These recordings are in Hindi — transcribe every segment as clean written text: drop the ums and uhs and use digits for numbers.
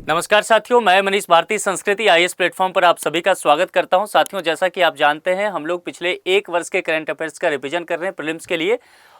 नमस्कार साथियों, मैं मनीष भारती संस्कृति आईएएस प्लेटफॉर्म पर आप सभी का स्वागत करता हूं। साथियों, जैसा कि आप जानते हैं, हम लोग पिछले एक वर्ष के करंट अफेयर्स का रिवीजन कर रहे हैं प्रीलिम्स के लिए,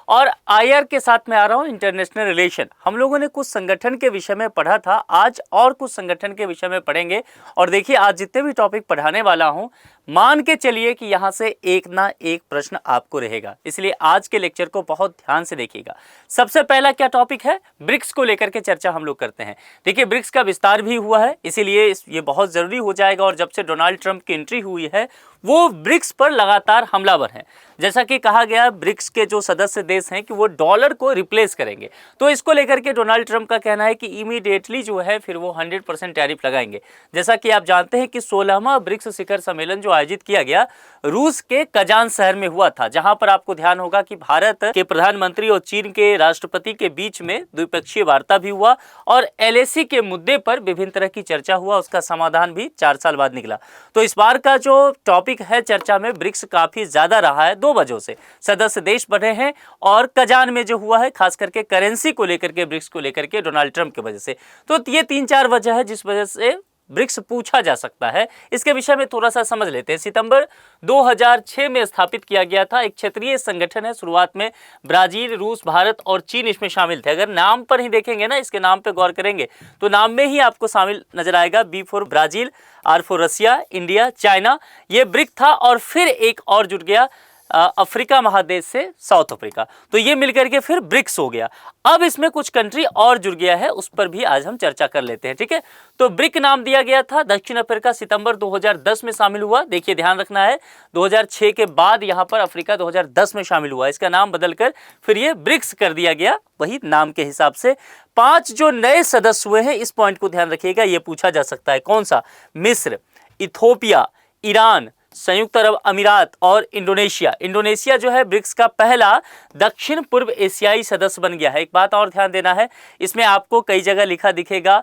और आईआर के साथ में आ रहा हूं इंटरनेशनल रिलेशन। हम लोगों ने कुछ संगठन के विषय में पढ़ा था, आज और कुछ संगठन के विषय में पढ़ेंगे। और देखिए, आज जितने भी टॉपिक पढ़ाने वाला हूं, मान के चलिए कि यहाँ से एक ना एक प्रश्न आपको रहेगा, इसलिए आज के लेक्चर को बहुत ध्यान से देखिएगा। सबसे पहला क्या टॉपिक है, ब्रिक्स को लेकर के चर्चा हम लोग करते हैं। देखिए, ब्रिक्स का विस्तार भी हुआ है, इसीलिए ये बहुत जरूरी हो जाएगा। और जब से डोनाल्ड ट्रंप की एंट्री हुई है, वो ब्रिक्स पर लगातार हमलावर हैं। जैसा कि कहा गया, ब्रिक्स के जो सदस्य देश हैं कि वो डॉलर को रिप्लेस करेंगे, तो इसको लेकर के डोनाल्ड ट्रंप का कहना है कि इमीडिएटली जो है फिर वो 100% टैरिफ लगाएंगे। जैसा कि आप जानते हैं कि 16वां ब्रिक्स शिखर सम्मेलन जो आयोजित किया गया रूस के कजान शहर में हुआ था, जहां पर आपको ध्यान होगा कि भारत के प्रधानमंत्री और चीन के राष्ट्रपति के बीच में द्विपक्षीय वार्ता भी हुआ और एलएसी के मुद्दे पर विभिन्न तरह की चर्चा हुआ, उसका समाधान भी 4 साल बाद निकला। तो इस बार का जो टॉपिक है चर्चा में, ब्रिक्स काफी ज्यादा रहा है, 2 वजहों से। सदस्य देश बढ़े हैं और कजान में जो हुआ है खास करके करेंसी को लेकर के, ब्रिक्स को लेकर के डोनाल्ड ट्रंप की वजह से। तो ये 3-4 वजह है जिस वजह से ब्रिक्स पूछा जा सकता है। इसके विषय में थोड़ा सा समझ लेते हैं। सितंबर 2006 में स्थापित किया गया था, एक क्षेत्रीय संगठन है। शुरुआत में ब्राजील, रूस, भारत और चीन इसमें शामिल थे। अगर नाम पर ही देखेंगे ना, इसके नाम पे गौर करेंगे तो नाम में ही आपको शामिल नजर आएगा, B for Brazil, R for Russia, India, China, ये ब्रिक था। और फिर एक और जुड़ गया अफ्रीका महादेश से साउथ अफ्रीका, तो ये मिलकर के फिर ब्रिक्स हो गया। अब इसमें कुछ कंट्री और जुड़ गया है, उस पर भी आज हम चर्चा कर लेते हैं, ठीक है। तो ब्रिक नाम दिया गया था। दक्षिण अफ्रीका सितंबर 2010 में शामिल हुआ। देखिए, ध्यान रखना है, 2006 के बाद यहाँ पर अफ्रीका 2010 में शामिल हुआ। इसका नाम बदलकर फिर ये ब्रिक्स कर दिया गया, वही नाम के हिसाब से। 5 जो नए सदस्य हुए हैं, इस पॉइंट को ध्यान रखिएगा, ये पूछा जा सकता है। कौन सा? मिस्र, इथोपिया, ईरान, संयुक्त अरब अमीरात और इंडोनेशिया। इंडोनेशिया जो है ब्रिक्स का पहला दक्षिण पूर्व एशियाई सदस्य बन गया है। एक बात और ध्यान देना है, इसमें आपको कई जगह लिखा दिखेगा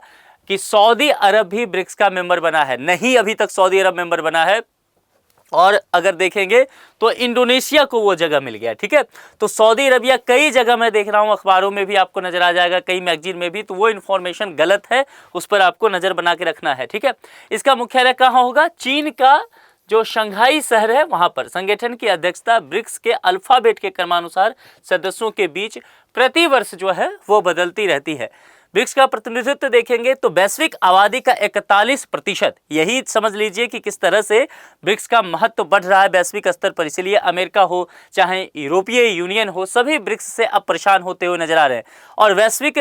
कि सऊदी अरब भी ब्रिक्स का मेंबर बना है। नहीं, अभी तक सऊदी अरब मेंबर बना है, और अगर देखेंगे तो इंडोनेशिया को वो जगह मिल गया, ठीक है। तो सऊदी अरबिया कई जगह मैं देख रहा हूँ, अखबारों में भी आपको नजर आ जाएगा, कई मैगजीन में भी, तो वो इन्फॉर्मेशन गलत है, उस पर आपको नजर बना के रखना है, ठीक है। इसका मुख्यालय कहाँ होगा? चीन का जो शंघाई शहर है, वहां पर। संगठन की अध्यक्षता ब्रिक्स के अल्फाबेट के क्रमानुसार सदस्यों के बीच प्रति वर्ष जो है वो बदलती रहती है। ब्रिक्स का प्रतिनिधित्व देखेंगे तो वैश्विक आबादी का 41%, यही समझ लीजिए कि किस तरह से ब्रिक्स का महत्व बढ़ रहा है वैश्विक स्तर पर। इसीलिए अमेरिका हो चाहे यूरोपीय यूनियन हो, सभी ब्रिक्स से अब परेशान होते हुए नजर आ रहे हैं। और वैश्विक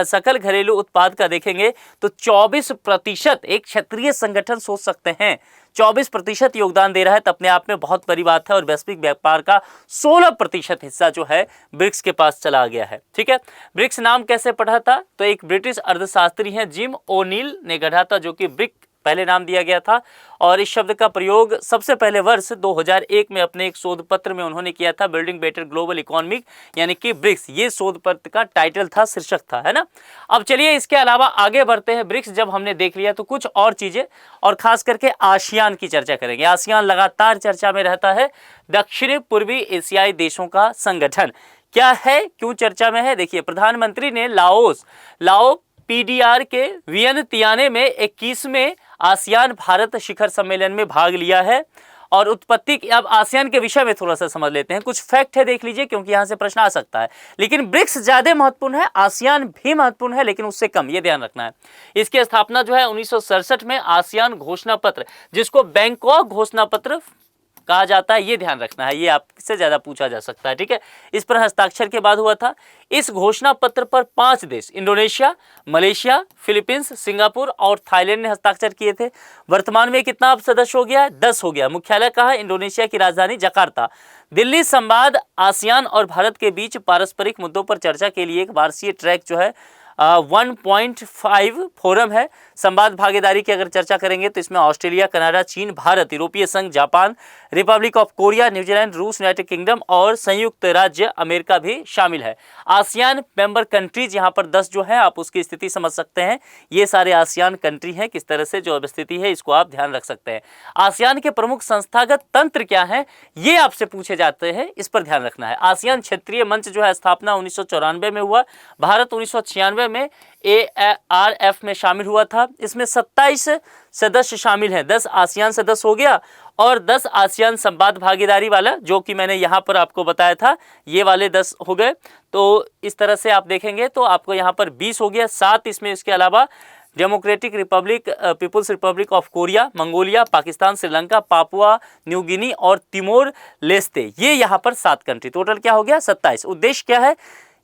सकल घरेलू उत्पाद का देखेंगे तो 24%, एक क्षेत्रीय संगठन सोच सकते हैं 24% योगदान दे रहा है, तो अपने आप में बहुत बड़ी बात है। और वैश्विक व्यापार का 16% हिस्सा जो है ब्रिक्स के पास चला गया है, ठीक है। ब्रिक्स नाम कैसे पढ़ा था? तो एक ब्रिटिश अर्थशास्त्री हैं जिम ओनील ने गढ़ा था, जो कि ब्रिक पहले नाम दिया गया था। और इस शब्द का प्रयोग सबसे पहले वर्ष 2001 में अपने एक शोध पत्र में उन्होंने किया था, बिल्डिंग बेटर ग्लोबल इकोनॉमिक, यानी कि ब्रिक्स, ये शोध पत्र का टाइटल था, शीर्षक था, है ना। अब चलिए इसके अलावा आगे बढ़ते हैं। ब्रिक्स जब हमने देख लिया तो कुछ और चीजें, और खास करके आसियान की चर्चा करेंगे। आसियान लगातार चर्चा में रहता है, दक्षिण पूर्वी एशियाई देशों का संगठन। क्या है, क्यों चर्चा में है? देखिए, प्रधानमंत्री ने लाओ पीडीआर के वियनतियाने में 21वें आसियान भारत शिखर सम्मेलन में भाग लिया है। और उत्पत्ति, अब आसियान के विषय में थोड़ा सा समझ लेते हैं, कुछ फैक्ट है देख लीजिए, क्योंकि यहां से प्रश्न आ सकता है। लेकिन ब्रिक्स ज्यादा महत्वपूर्ण है, आसियान भी महत्वपूर्ण है, लेकिन उससे कम, ये ध्यान रखना है। इसकी स्थापना जो है 1967 में आसियान घोषणा पत्र, जिसको बैंकॉक घोषणा पत्र कहा जाता है, ये ध्यान रखना है, ये आपसे ज्यादा पूछा जा सकता है, ठीक है। इस पर हस्ताक्षर के बाद हुआ था। इस घोषणा पत्र पर 5 देश, इंडोनेशिया, मलेशिया, फिलीपींस, सिंगापुर और थाईलैंड ने हस्ताक्षर किए थे। वर्तमान में कितना अब सदस्य हो गया है? 10 हो गया। मुख्यालय कहाँ है? इंडोनेशिया की राजधानी जकार्ता। दिल्ली संवाद आसियान और भारत के बीच पारस्परिक मुद्दों पर चर्चा के लिए एक वार्षिक ट्रैक जो है 1.5 फोरम है। संवाद भागीदारी की अगर चर्चा करेंगे तो इसमें ऑस्ट्रेलिया, कनाडा, चीन, भारत, यूरोपीय संघ, Japan, Republic of Korea, New Zealand, रूस, यूनाइटेड किंगडम और संयुक्त राज्य अमेरिका भी शामिल है। आसियान मेंबर कंट्रीज यहाँ पर 10 जो है, आप उसकी स्थिति समझ सकते हैं। ये सारे आसियान कंट्री हैं, किस तरह से जो स्थिति है इसको आप ध्यान रख सकते हैं। आसियान के प्रमुख संस्थागत तंत्र क्या है, ये आपसे पूछे जाते हैं, इस पर ध्यान रखना है। आसियान क्षेत्रीय मंच जो है स्थापना 1994 में हुआ, भारत 1996 1993 में ARF में शामिल हुआ था। इसमें 27 सदस्य शामिल हैं, 10 आसियान सदस्य हो गया और 10 आसियान संवाद भागीदारी वाला, जो कि मैंने यहाँ पर आपको बताया था, ये वाले 10 हो गए। तो इस तरह से आप देखेंगे तो आपको यहाँ पर 20 हो गया। 7 इसमें इसके अलावा Democratic Republic, People's Republic of Korea, Mongolia, Pakistan, Sri Lanka, Papua New Guinea और तिमोर लेस्ते, ये यहाँ पर 7 कंट्री, टोटल क्या हो गया 27। उद्देश्य क्या है?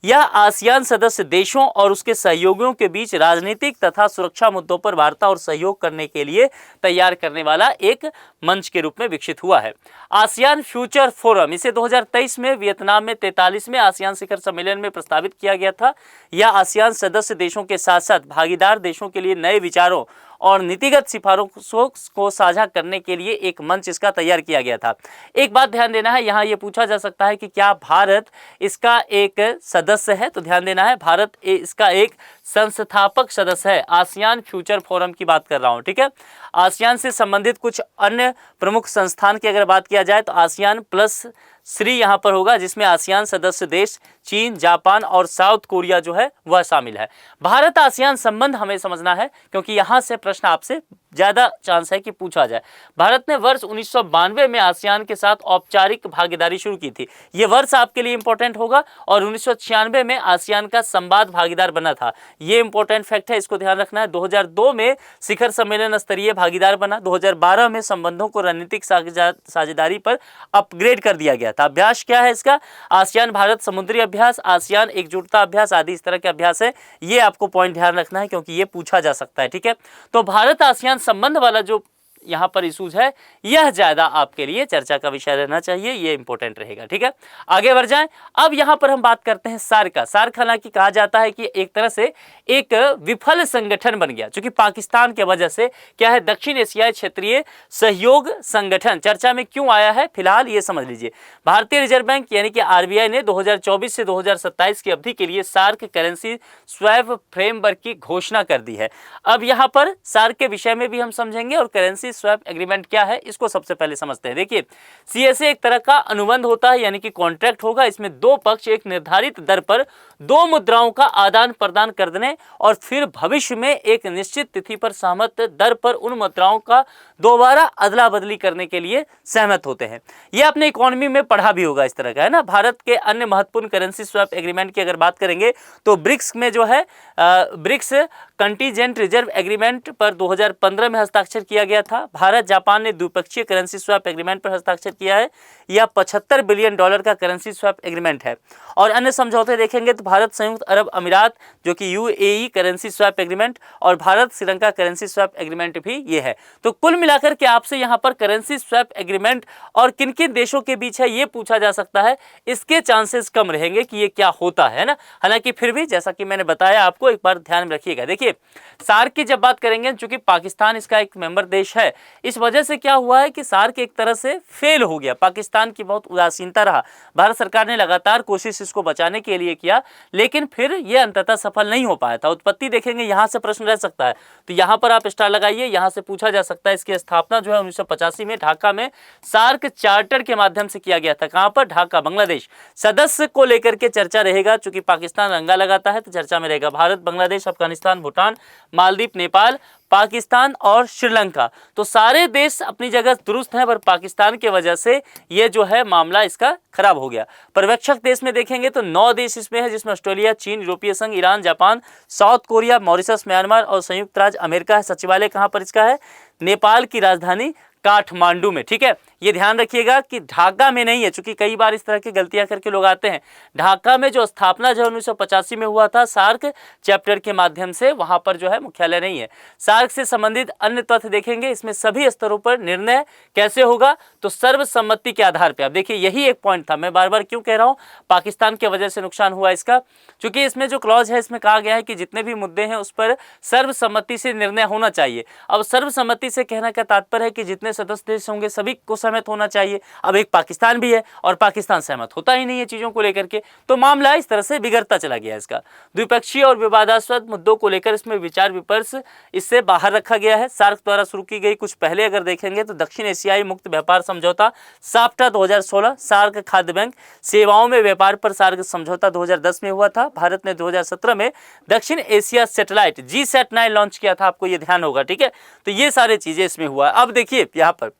यह आसियान सदस्य देशों और उसके सहयोगियों के बीच राजनीतिक तथा सुरक्षा मुद्दों पर वार्ता और सहयोग करने के लिए तैयार करने वाला एक मंच के रूप में विकसित हुआ है। आसियान फ्यूचर फोरम, इसे 2023 में वियतनाम में 43वें आसियान शिखर सम्मेलन में प्रस्तावित किया गया था। यह आसियान सदस्य देशों के साथ साथ भागीदार देशों के लिए नए विचारों और नीतिगत सिफारिशों को साझा करने के लिए एक मंच इसका तैयार किया गया था। एक बात ध्यान देना है, यहाँ ये पूछा जा सकता है कि क्या भारत इसका एक सदस्य है? तो ध्यान देना है, भारत इसका एक संस्थापक सदस्य है। आसियान फ्यूचर फोरम की बात कर रहा हूँ, ठीक है। आसियान से संबंधित कुछ अन्य प्रमुख संस्थान की अगर बात किया जाए तो आसियान प्लस 3 यहाँ पर होगा, जिसमें आसियान सदस्य देश चीन, जापान और साउथ कोरिया जो है वह शामिल है। भारत आसियान संबंध हमें समझना है, क्योंकि यहाँ से प्रश्न आपसे ज़्यादा चांस है कि पूछा जाए। भारत ने वर्ष 1992 में आसियान के साथ औपचारिक भागीदारी शुरू की थी, ये वर्ष आपके लिए इंपॉर्टेंट होगा। और 1996 में आसियान का संवाद भागीदार बना था, ये इंपॉर्टेंट फैक्ट है, इसको ध्यान रखना है। 2002 में शिखर सम्मेलन स्तरीय भागीदार बना। 2012 में संबंधों को रणनीतिक साझेदारी पर अपग्रेड कर दिया गया था। अभ्यास क्या है इसका? आसियान भारत समुद्री अभ्यास, आसियान एकजुटता अभ्यास आदि इस तरह के अभ्यास है। ये आपको पॉइंट ध्यान रखना है, क्योंकि ये पूछा जा सकता है, ठीक है। तो भारत आसियान संबंध वाला जो यहाँ पर इशूज है, यह ज्यादा आपके लिए चर्चा का विषय रहना चाहिए, ये इंपॉर्टेंट रहेगा, ठीक है। आगे बढ़ जाएं। अब यहाँ पर हम बात करते हैं सार्क का। सार्क हालांकि कहा जाता है कि एक तरह से एक विफल संगठन बन गया, क्योंकि पाकिस्तान की वजह से क्या है, दक्षिण एशियाई क्षेत्रीय सहयोग संगठन चर्चा में क्यों आया है, फिलहाल ये समझ लीजिए। भारतीय रिजर्व बैंक यानी कि RBI ने 2024 से 2027 की अवधि के लिए सार्क करेंसी स्वैप फ्रेमवर्क की घोषणा कर दी है। अब यहाँ पर सार्क के विषय में भी हम समझेंगे और करेंसी स्वैप एग्रीमेंट क्या है इसको सबसे पहले समझते हैं। देखिए, CSA एक तरह का अनुबंध होता है, यानी कि कॉन्ट्रैक्ट होगा। इसमें दो पक्ष एक निर्धारित दर पर दो मुद्राओं का आदान प्रदान करने और फिर भविष्य में एक निश्चित तिथि पर सहमत दर पर उन मुद्राओं का दोबारा अदला बदली करने के लिए सहमत होते हैं। यह अपने इकोनॉमी में पढ़ा भी होगा, इस तरह का है ना। भारत के अन्य महत्वपूर्ण करेंसी स्वैप एग्रीमेंट की अगर बात करेंगे तो ब्रिक्स में जो है ब्रिक्स कंटीजेंट रिजर्व एग्रीमेंट पर 2015 में हस्ताक्षर किया गया था। भारत जापान ने द्विपक्षीय करेंसी स्वैप एग्रीमेंट पर हस्ताक्षर किया है। यह $75 बिलियन का करेंसी स्वैप एग्रीमेंट है। और अन्य समझौते देखेंगे तो भारत संयुक्त अरब अमीरात जो कि UAE करेंसी स्वैप एग्रीमेंट और Bharat Sri Lanka currency swap agreement भी ये है। तो कुल मिलाकर के आपसे यहाँ पर करेंसी स्वैप एग्रीमेंट और किन किन देशों के बीच है ये पूछा जा सकता है। इसके चांसेस कम रहेंगे कि ये क्या होता है ना। हालांकि फिर भी जैसा कि मैंने बताया आपको, एक बार ध्यान में रखिएगा। देखिए, सार्क की जब बात करेंगे, चूंकि पाकिस्तान इसका एक मेंबर देश है, इस वजह से क्या हुआ है कि सार्क एक तरह से फेल हो गया। पाकिस्तान की बहुत उदासीनता रहा। भारत सरकार ने लगातार कोशिश इसको बचाने के लिए किया, लेकिन फिर यह अंततः सफल नहीं हो पाया था। उत्पत्ति देखेंगे, यहाँ से प्रश्न रह सकता है, तो यहाँ पर आप स्टार लगाइए। यहाँ से पूछा जा सकता है इसकी स्थापना जो है 1985 में ढाका में सार्क चार्टर के माध्यम से किया गया था। कहाँ पर? ढाका, बांग्लादेश। सदस्य को लेकर के चर्चा रहेगा, चूंकि पाकिस्तान रंगा लगाता है तो चर्चा में रहेगा भारत, बांग्लादेश, अफगानिस्तान, भूटान, मालदीव, नेपाल, पाकिस्तान और श्रीलंका। तो सारे देश अपनी जगह दुरुस्त हैं, पर पाकिस्तान की वजह से ये जो है मामला इसका खराब हो गया। पर्यवेक्षक देश में देखेंगे तो 9 देश इसमें है, जिसमें ऑस्ट्रेलिया, चीन, यूरोपीय संघ, Iran, Japan, south Korea, Mauritius, Myanmar और संयुक्त राज्य अमेरिका है। सचिवालय कहाँ पर इसका है? नेपाल की राजधानी काठमांडू में, ठीक है। ये ध्यान रखिएगा कि ढाका में नहीं है, चूंकि कई बार इस तरह की गलतियां करके लोग आते हैं। ढाका में जो स्थापना जो 1985 में हुआ था सार्क चैप्टर के माध्यम से, वहां पर जो है मुख्यालय नहीं है। सार्क से संबंधित अन्य तथ्य देखेंगे, इसमें सभी स्तरों पर निर्णय कैसे होगा? तो सर्वसम्मति के आधार पर। आप देखिए, यही एक पॉइंट था। मैं बार बार क्यों कह रहा हूँ पाकिस्तान की वजह से नुकसान हुआ इसका, क्योंकि इसमें जो क्लॉज है इसमें कहा गया है कि जितने भी मुद्दे हैं उस पर सर्वसम्मति से निर्णय होना चाहिए। अब सर्वसम्मति से कहने का तात्पर्य है कि जितने जितने सदस्य देश होंगे सभी को सहमत होना चाहिए। अब एक पाकिस्तान भी है और पाकिस्तान सहमत होता ही नहीं है चीज़ों को लेकर के, तो मामला इस तरह से बिगड़ता चला गया। इसका द्विपक्षीय और विवादास्पद मुद्दों को लेकर इसमें विचार विमर्श इससे बाहर रखा गया है। सार्क द्वारा शुरू की गई कुछ पहले अगर देखेंगे तो दक्षिण एशियाई मुक्त व्यापार समझौता साफ्टा 2016, सार्क खाद्य बैंक सेवाओं में व्यापार पर सार्क समझौता 2010 में हुआ था। भारत ने 2017 में दक्षिण एशिया सैटेलाइट GSAT-9 लॉन्च किया था, आपको ये ध्यान होगा, ठीक है। तो ये सारी चीजें इसमें हुआ। अब देखिए यहाँ पर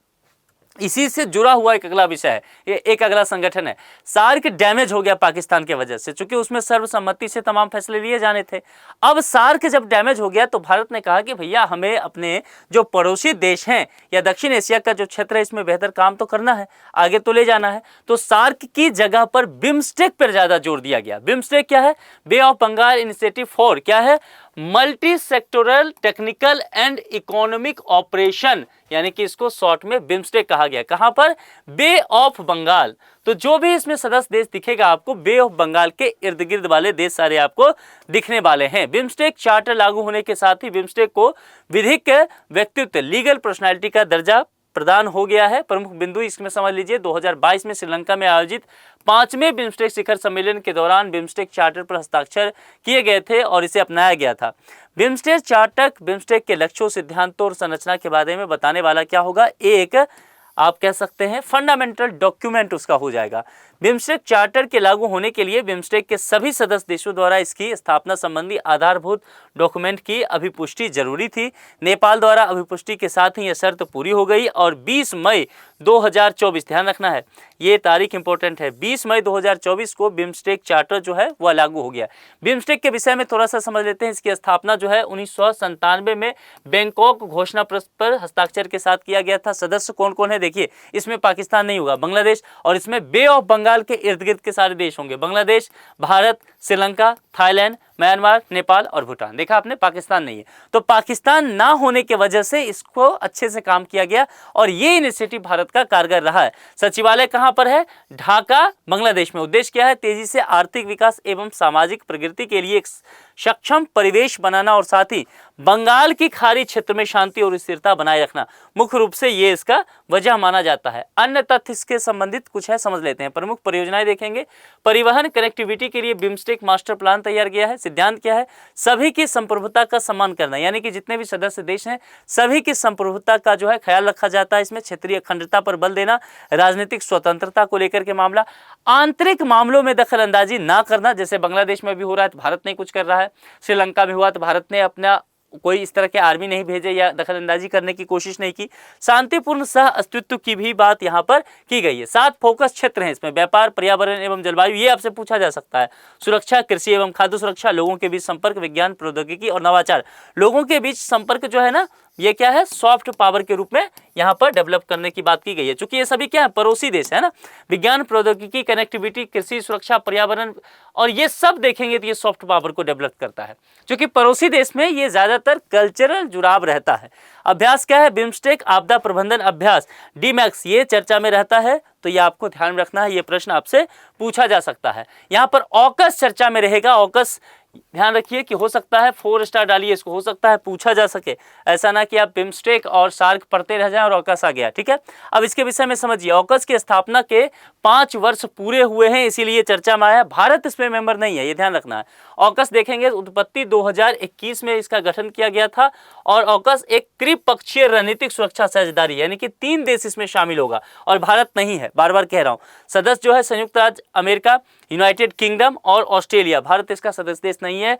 इसी से जुड़ा हुआ एक अगला विषय है, ये एक अगला संगठन है। सार्क डैमेज हो गया पाकिस्तान के वजह से, चूंकि उसमें सर्वसम्मति से तमाम फैसले लिए जाने थे। अब सार्क जब डैमेज हो गया तो भारत ने कहा कि भैया हमें अपने जो पड़ोसी देश हैं या दक्षिण एशिया का जो क्षेत्र है इसमें बेहतर काम तो करना है, आगे तो ले जाना है। तो सार्क की जगह पर बिम्स्टेक पर ज्यादा जोर दिया गया। बिम्स्टेक क्या है? बे ऑफ बंगाल इनिशिएटिव फॉर क्या है? Multi sectoral technical and economic operation, यानी कि इसको शॉर्ट में बिम्स्टेक कहा गया। कहां पर? बे ऑफ बंगाल। तो जो भी इसमें सदस्य देश दिखेगा आपको बे ऑफ बंगाल के इर्द गिर्द वाले देश सारे आपको दिखने वाले हैं। बिम्स्टेक चार्टर लागू होने के साथ ही बिम्स्टेक को विधिक व्यक्तित्व लीगल पर्सनैलिटी का दर्जा प्रदान हो गया है। प्रमुख बिंदु इसमें समझ लीजिए, 2022 में श्रीलंका में आयोजित 5वें बिम्स्टेक शिखर सम्मेलन के दौरान बिम्स्टेक चार्टर पर हस्ताक्षर किए गए थे और इसे अपनाया गया था। बिम्स्टेक चार्टर बिम्स्टेक के लक्ष्यों, सिद्धांतों और संरचना के बारे में बताने वाला क्या होगा? एक आप कह सकते हैं फंडामेंटल डॉक्यूमेंट उसका हो जाएगा। बिम्स्टेक चार्टर के लागू होने के लिए बिम्स्टेक के सभी सदस्य देशों द्वारा इसकी स्थापना संबंधी आधारभूत डॉक्यूमेंट की अभिपुष्टि जरूरी थी। नेपाल द्वारा अभिपुष्टि के साथ ही यह शर्त पूरी हो गई और 20 मई 2024, ध्यान रखना है ये तारीख इंपॉर्टेंट है, 20 मई 2024 को बिम्स्टेक चार्टर जो है वह लागू हो गया। बिम्स्टेक के विषय में थोड़ा सा समझ लेते हैं। इसकी स्थापना जो है 1997 में बैंकॉक घोषणा पत्र पर हस्ताक्षर के साथ किया गया था। सदस्य कौन कौन है देखिए, इसमें पाकिस्तान नहीं होगा, बांग्लादेश, और इसमें बे ऑफ बंगाल के इर्द गिर्द के सारे देश होंगे, बांग्लादेश, भारत, श्रीलंका, थाईलैंड, म्यांमार, नेपाल और भूटान। देखा आपने, पाकिस्तान नहीं है। तो पाकिस्तान ना होने की वजह से इसको अच्छे से काम किया गया और ये इनिशिएटिव भारत का कारगर रहा है। सचिवालय कहां पर है? ढाका, बांग्लादेश में। उद्देश्य क्या है? तेजी से आर्थिक विकास एवं सामाजिक प्रगति के लिए एक सक्षम परिवेश बनाना और साथ ही बंगाल की खाड़ी क्षेत्र में शांति और स्थिरता बनाए रखना। मुख्य रूप से ये इसका वजह माना जाता है। अन्य तथ्य इसके संबंधित कुछ है, समझ लेते हैं। प्रमुख परियोजनाएं देखेंगे। परिवहन कनेक्टिविटी के लिए बिम्स्टेक मास्टर प्लान तैयार किया है। सिद्धांत क्या है? सभी की संप्रभुता का सम्मान करना, यानी कि जितने भी सदस्य देश हैं सभी की संप्रभुता का जो है ख्याल रखा जाता है। इसमें क्षेत्रीय अखंडता पर बल देना, राजनीतिक स्वतंत्रता को लेकर के मामला, आंतरिक मामलों में दखल अंदाजी ना करना, जैसे बांग्लादेश में भी हो रहा है तो भारत नहीं कुछ कर रहा है, श्रीलंका में हुआ तो भारत ने अपना कोई इस तरह के आर्मी नहीं भेजे या दखलंदाजी करने की कोशिश नहीं की। शांतिपूर्ण सह अस्तित्व की भी बात यहाँ पर की गई है। 7 फोकस क्षेत्र हैं इसमें, व्यापार, पर्यावरण एवं जलवायु, ये आपसे पूछा जा सकता है, सुरक्षा, कृषि एवं खाद्य सुरक्षा, लोगों के बीच संपर्क, विज्ञान, प्रौद्योगिकी और नवाचार। लोगों के बीच संपर्क जो है ना, ये क्या है? सॉफ्ट पावर के रूप में यहाँ पर डेवलप करने की बात की गई है, क्योंकि ये सभी क्या है? पड़ोसी देश है ना। विज्ञान, प्रौद्योगिकी, कनेक्टिविटी, कृषि, सुरक्षा, पर्यावरण और ये सब देखेंगे तो ये सॉफ्ट पावर को डेवलप करता है, क्योंकि पड़ोसी देश में ये ज्यादातर कल्चरल जुड़ाव रहता है। अभ्यास क्या है? बिम्स्टेक आपदा प्रबंधन अभ्यास, डीमैक्स, ये चर्चा में रहता है, तो ये आपको ध्यान रखना है, ये प्रश्न आपसे पूछा जा सकता है। यहाँ पर ऑकस चर्चा में रहेगा। ऑकस ध्यान रखिए कि हो सकता है 4 स्टार डालिए इसको, हो सकता है पूछा जा सके, ऐसा ना कि आप बिम्स्टेक और सार्क पढ़ते रह जाएं और ऑकस आ गया, ठीक है। अब इसके विषय में समझिए। ऑकस की स्थापना के 5 वर्ष पूरे हुए हैं, इसीलिए चर्चा में आया। भारत इसमें मेंबर नहीं है, ये ध्यान रखना है। ऑकस देखेंगे, उत्पत्ति 2021 में इसका गठन किया गया था और ऑकस एक त्रिपक्षीय रणनीतिक सुरक्षा साझेदारी, यानी कि 3 देश इसमें शामिल होगा और भारत नहीं है, बार बार कह रहा हूँ। सदस्य जो है संयुक्त राज्य अमेरिका, यूनाइटेड किंगडम और ऑस्ट्रेलिया, भारत इसका सदस्य देश नहीं है।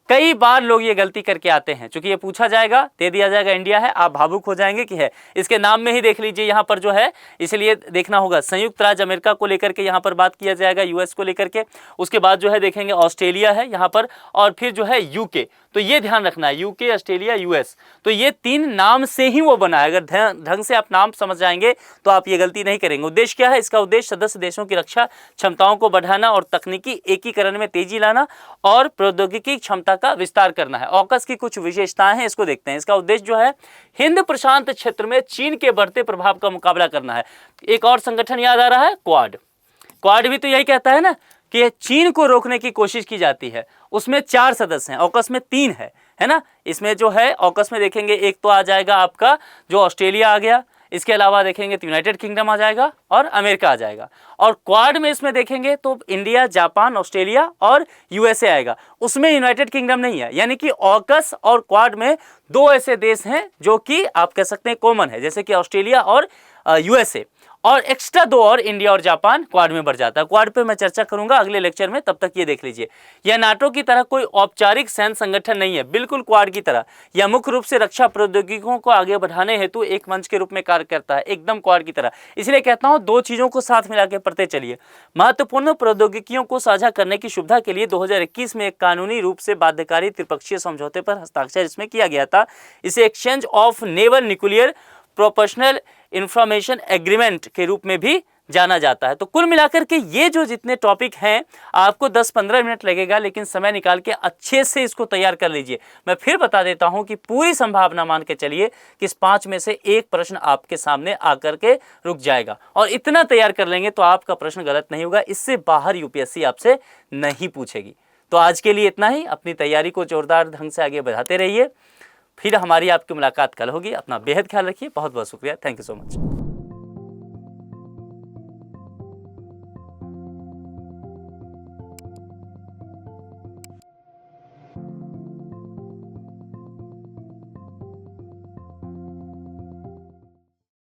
कई बार लोग ये गलती करके आते हैं, क्योंकि ये पूछा जाएगा, दे दिया जाएगा इंडिया है, आप भावुक हो जाएंगे कि है, इसके नाम में ही देख लीजिए यहाँ पर जो है, इसलिए देखना होगा। संयुक्त राज्य अमेरिका को लेकर के यहाँ पर बात किया जाएगा, यूएस को लेकर के, उसके बाद जो है देखेंगे ऑस्ट्रेलिया है यहाँ पर, और फिर जो है यूके। तो ये ध्यान रखना है, यूके, ऑस्ट्रेलिया, यूएस, तो ये 3 नाम से ही वो बना है। अगर ढंग से आप नाम समझ जाएंगे तो आप ये गलती नहीं करेंगे। उद्देश्य क्या है इसका? उद्देश्य सदस्य देशों की रक्षा क्षमताओं को बढ़ाना और तकनीकी एकीकरण में तेजी लाना और प्रौद्योगिकी क्षमता का विस्तार करना है। ऑकस की कुछ विशेषताएं हैं, इसको देखते हैं। इसका उद्देश्य जो है हिंद प्रशांत क्षेत्र में चीन के बढ़ते प्रभाव का मुकाबला करना है। एक और संगठन याद आ रहा है, क्वाड। क्वाड भी तो यही कहता है ना कि चीन को रोकने की कोशिश की जाती है। उसमें 4 सदस्य हैं, ऑकस में 3 है ना। इसमें जो है ऑकस में देखेंगे, एक तो आ जाएगा आपका जो ऑस्ट्रेलिया आ गया, इसके अलावा देखेंगे तो यूनाइटेड किंगडम आ जाएगा और अमेरिका आ जाएगा। और क्वाड में इसमें देखेंगे तो इंडिया, जापान, ऑस्ट्रेलिया और यूएसए आएगा। उसमें यूनाइटेड किंगडम नहीं है, यानी कि ऑकस और क्वाड में दो ऐसे देश हैं जो कि आप कह सकते हैं कॉमन है, जैसे कि ऑस्ट्रेलिया और यूएसए, और एक्स्ट्रा दो और इंडिया और जापान क्वाड में बढ़ जाता है। क्वाड पे मैं चर्चा करूंगा अगले लेक्चर में, तब तक ये देख लीजिए। यह नाटो की तरह कोई औपचारिक सैन्य संगठन नहीं है, बिल्कुल क्वाड की तरह। यह मुख्य रूप से रक्षा प्रौद्योगिकियों को आगे बढ़ाने हेतु एक मंच के रूप में कार्य करता है, एकदम क्वाड की तरह। इसलिए कहता हूं दो चीजों को साथ मिला के पढ़ते चलिए। महत्वपूर्ण प्रौद्योगिकियों को साझा करने की सुविधा के लिए 2021 में एक कानूनी रूप से बाध्यकारी त्रिपक्षीय समझौते पर हस्ताक्षर इसमें किया गया था। इसे exchange of naval nuclear proportional information agreement के रूप में भी जाना जाता है। तो कुल मिलाकर के ये जो जितने टॉपिक हैं, आपको 10-15 मिनट लगेगा, लेकिन समय निकाल के अच्छे से इसको तैयार कर लीजिए। मैं फिर बता देता हूं कि पूरी संभावना मान के चलिए कि इस 5 में से एक प्रश्न आपके सामने आकर के रुक जाएगा, और इतना तैयार कर लेंगे तो आपका प्रश्न गलत नहीं होगा। इससे बाहर यूपीएससी आपसे नहीं पूछेगी। तो आज के लिए इतना ही। अपनी तैयारी को जोरदार ढंग से आगे बढ़ाते रहिए। फिर हमारी आपकी मुलाकात कल होगी। अपना बेहद ख्याल रखिए। बहुत बहुत शुक्रिया। Thank you so much.